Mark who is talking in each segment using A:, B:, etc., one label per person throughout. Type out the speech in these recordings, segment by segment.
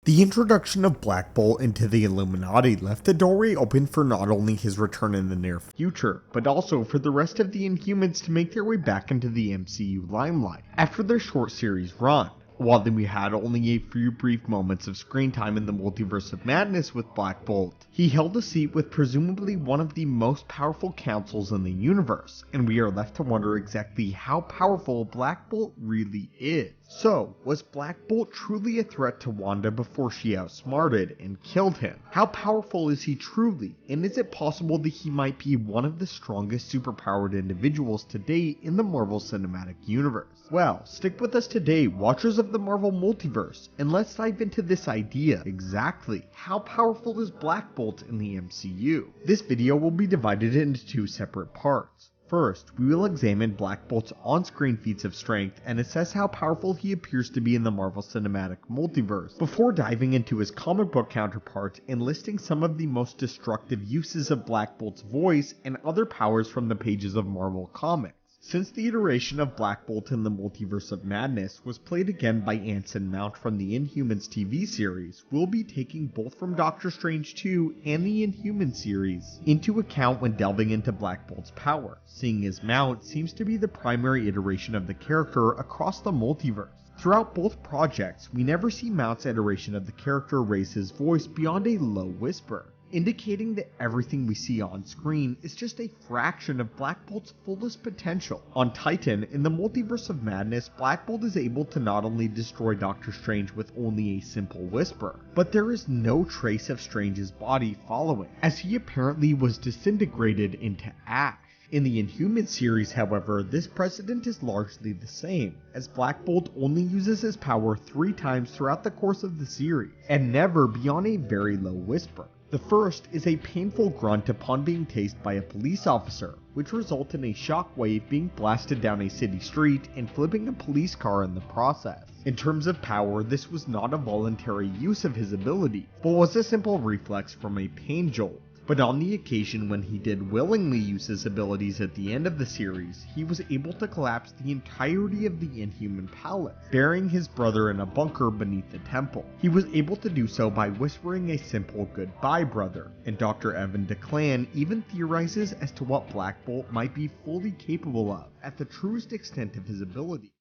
A: The introduction of Black Bolt into the Illuminati left the doorway open for not only his return in the near future, but also for the rest of the Inhumans to make their way back into the MCU limelight after their short series run. While we had only a few brief moments of screen time in the Multiverse of Madness with Black Bolt, he held a seat with presumably one of the most powerful councils in the universe, and we are left to wonder exactly how powerful Black Bolt really is. So, was Black Bolt truly a threat to Wanda before she outsmarted and killed him? How powerful is he truly, and is it possible that he might be one of the strongest superpowered individuals to date in the Marvel Cinematic Universe? Well, stick with us today, watchers of the Marvel Multiverse, and let's dive into this idea. Exactly, how powerful is Black Bolt in the MCU? This video will be divided into two separate parts. First, we will examine Black Bolt's on-screen feats of strength and assess how powerful he appears to be in the Marvel Cinematic Multiverse, before diving into his comic book counterpart and listing some of the most destructive uses of Black Bolt's voice and other powers from the pages of Marvel Comics. Since the iteration of Black Bolt in the Multiverse of Madness was played again by Anson Mount from the Inhumans TV series, we'll be taking both from Doctor Strange 2 and the Inhumans series into account when delving into Black Bolt's power, seeing as Mount seems to be the primary iteration of the character across the multiverse. Throughout both projects, we never see Mount's iteration of the character raise his voice beyond a low whisper, indicating that everything we see on screen is just a fraction of Black Bolt's fullest potential. On Titan, in the Multiverse of Madness, Black Bolt is able to not only destroy Doctor Strange with only a simple whisper, but there is no trace of Strange's body following, as he apparently was disintegrated into ash. In the Inhuman series, however, this precedent is largely the same, as Black Bolt only uses his power 3 times throughout the course of the series, and never beyond a very low whisper. The first is a painful grunt upon being tased by a police officer, which results in a shockwave being blasted down a city street and flipping a police car in the process. In terms of power, this was not a voluntary use of his ability, but was a simple reflex from a pain jolt. But on the occasion when he did willingly use his abilities at the end of the series, he was able to collapse the entirety of the Inhuman Palace, burying his brother in a bunker beneath the temple. He was able to do so by whispering a simple "goodbye, brother," and Dr. Evan DeClan even theorizes as to what Black Bolt might be fully capable of at the truest extent of his ability.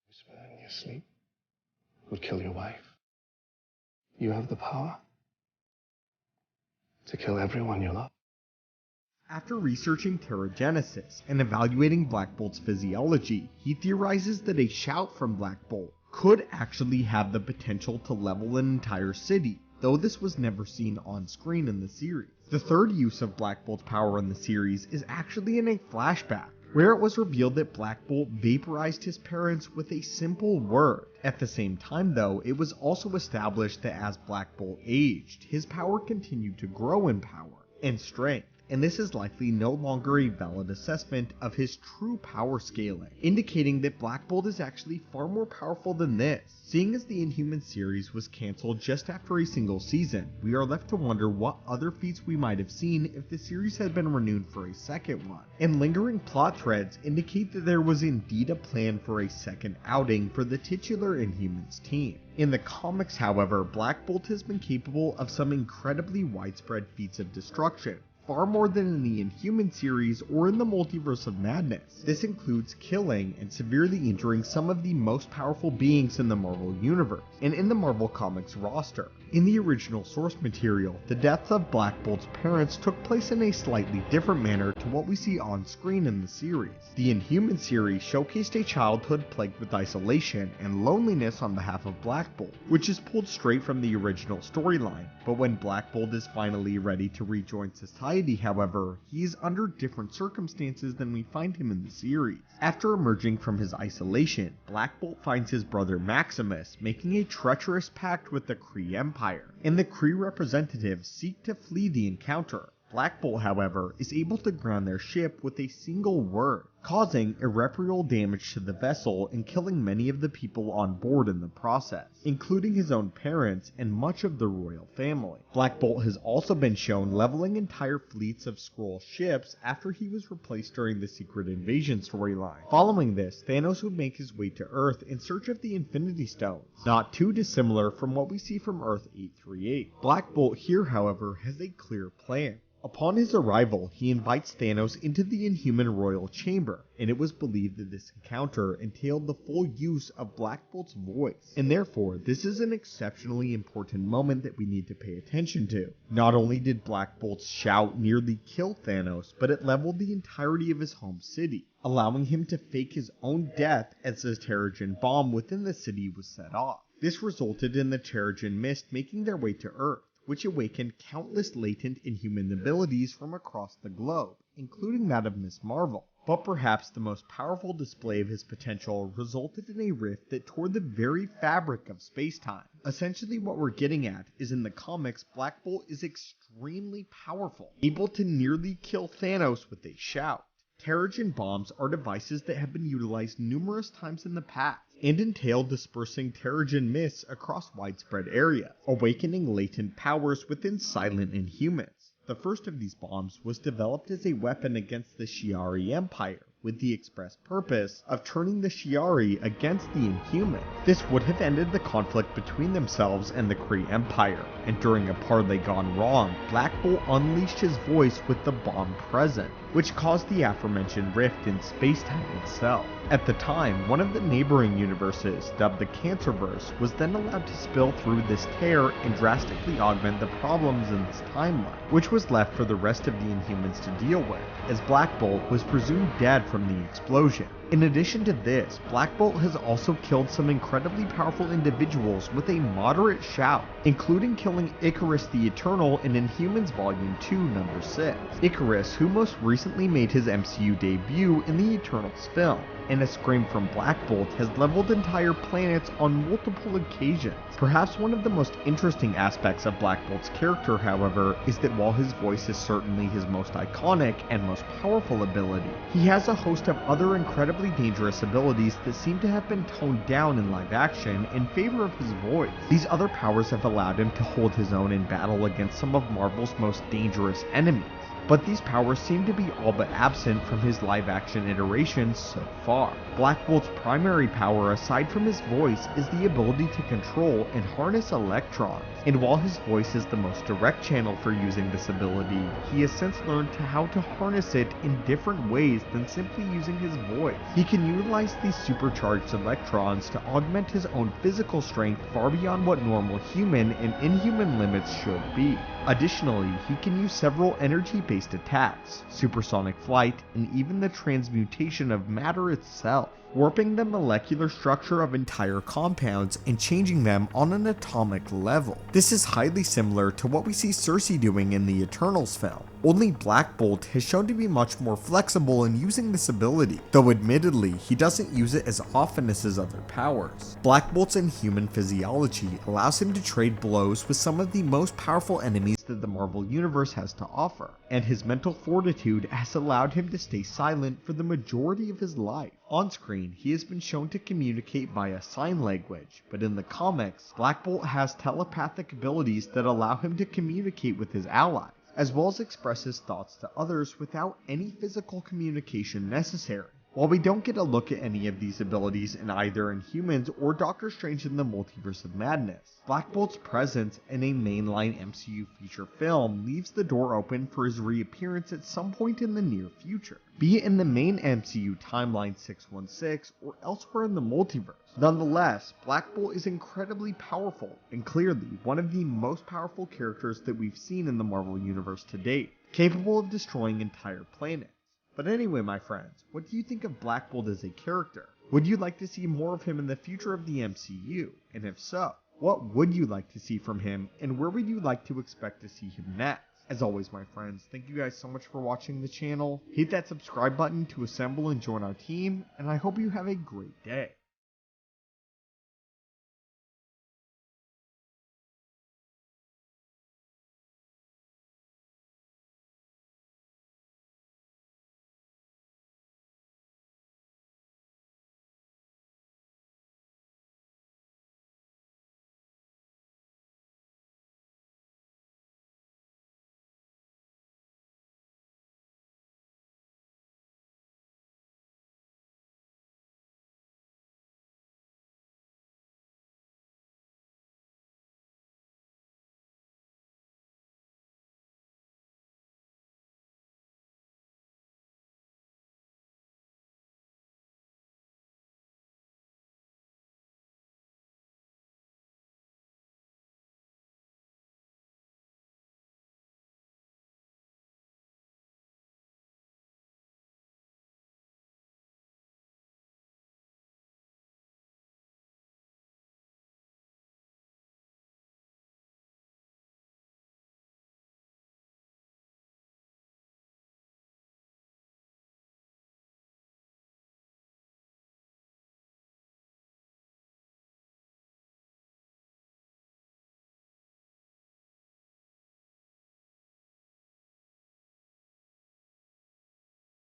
B: Whisper in your sleep would kill your wife. You have the power to kill everyone you love.
A: After researching Terrigenesis and evaluating Black Bolt's physiology, he theorizes that a shout from Black Bolt could actually have the potential to level an entire city, though this was never seen on screen in the series. The third use of Black Bolt's power in the series is actually in a flashback, where it was revealed that Black Bolt vaporized his parents with a simple word. At the same time though, it was also established that as Black Bolt aged, his power continued to grow in power and strength, and this is likely no longer a valid assessment of his true power scaling, indicating that Black Bolt is actually far more powerful than this. Seeing as the Inhuman series was cancelled just after a single season, we are left to wonder what other feats we might have seen if the series had been renewed for a second one. And lingering plot threads indicate that there was indeed a plan for a second outing for the titular Inhumans team. In the comics, however, Black Bolt has been capable of some incredibly widespread feats of destruction, far more than in the Inhuman series or in the Multiverse of Madness. This includes killing and severely injuring some of the most powerful beings in the Marvel Universe, and in the Marvel Comics roster. In the original source material, the deaths of Black Bolt's parents took place in a slightly different manner to what we see on screen in the series. The Inhuman series showcased a childhood plagued with isolation and loneliness on behalf of Black Bolt, which is pulled straight from the original storyline, but when Black Bolt is finally ready to rejoin society, however, he is under different circumstances than we find him in the series. After emerging from his isolation, Black Bolt finds his brother Maximus making a treacherous pact with the Kree Empire, and the Kree representatives seek to flee the encounter. Black Bolt, however, is able to ground their ship with a single word, causing irreparable damage to the vessel and killing many of the people on board in the process, including his own parents and much of the royal family. Black Bolt has also been shown leveling entire fleets of Skrull ships after he was replaced during the Secret Invasion storyline. Following this, Thanos would make his way to Earth in search of the Infinity Stones, not too dissimilar from what we see from Earth 838. Black Bolt here, however, has a clear plan. Upon his arrival, he invites Thanos into the Inhuman Royal Chamber, and it was believed that this encounter entailed the full use of Black Bolt's voice, and therefore this is an exceptionally important moment that we need to pay attention to. Not only did Black Bolt's shout nearly kill Thanos, but it leveled the entirety of his home city, allowing him to fake his own death as the Terrigen bomb within the city was set off. This resulted in the Terrigen Mist making their way to Earth, which awakened countless latent Inhuman abilities from across the globe, including that of Ms. Marvel. But perhaps the most powerful display of his potential resulted in a rift that tore the very fabric of space-time. Essentially what we're getting at is in the comics, Black Bolt is extremely powerful, able to nearly kill Thanos with a shout. Terrigen bombs are devices that have been utilized numerous times in the past, and entail dispersing Terrigen mists across widespread areas, awakening latent powers within silent Inhumans. The first of these bombs was developed as a weapon against the Shi'ari Empire, with the express purpose of turning the Shi'ari against the Inhumans. This would have ended the conflict between themselves and the Kree Empire, and during a parlay gone wrong, Black Bolt unleashed his voice with the bomb present, which caused the aforementioned rift in space-time itself. At the time, one of the neighboring universes, dubbed the Cancerverse, was then allowed to spill through this tear and drastically augment the problems in this timeline, which was left for the rest of the Inhumans to deal with, as Black Bolt was presumed dead from the explosion. In addition to this, Black Bolt has also killed some incredibly powerful individuals with a moderate shout, including killing Eckardt the Eternal in Inhumans Volume 2, Number 6. Eckardt, who most recently made his MCU debut in the Eternals film, and a scream from Black Bolt has leveled entire planets on multiple occasions. Perhaps one of the most interesting aspects of Black Bolt's character, however, is that while his voice is certainly his most iconic and most powerful ability, he has a host of other incredibly dangerous abilities that seem to have been toned down in live action in favor of his voice. These other powers have allowed him to hold his own in battle against some of Marvel's most dangerous enemies, but these powers seem to be all but absent from his live-action iterations so far. Black Bolt's primary power, aside from his voice, is the ability to control and harness electrons, and while his voice is the most direct channel for using this ability, he has since learned how to harness it in different ways than simply using his voice. He can utilize these supercharged electrons to augment his own physical strength far beyond what normal human and inhuman limits should be. Additionally, he can use several energy-based attacks, supersonic flight, and even the transmutation of matter itself, warping the molecular structure of entire compounds and changing them on an atomic level. This is highly similar to what we see Cersei doing in the Eternals film. Only Black Bolt has shown to be much more flexible in using this ability, though admittedly he doesn't use it as often as his other powers. Black Bolt's inhuman physiology allows him to trade blows with some of the most powerful enemies that the Marvel Universe has to offer, and his mental fortitude has allowed him to stay silent for the majority of his life. On screen, he has been shown to communicate via sign language, but in the comics, Black Bolt has telepathic abilities that allow him to communicate with his allies, as well as express his thoughts to others without any physical communication necessary. While we don't get a look at any of these abilities in either Inhumans or Doctor Strange in the Multiverse of Madness, Black Bolt's presence in a mainline MCU feature film leaves the door open for his reappearance at some point in the near future, be it in the main MCU timeline 616 or elsewhere in the multiverse. Nonetheless, Black Bolt is incredibly powerful, and clearly one of the most powerful characters that we've seen in the Marvel Universe to date, capable of destroying entire planets. But anyway, my friends, what do you think of Black Bolt as a character? Would you like to see more of him in the future of the MCU? And if so, what would you like to see from him, and where would you like to expect to see him next? As always, my friends, thank you guys so much for watching the channel. Hit that subscribe button to assemble and join our team, and I hope you have a great day.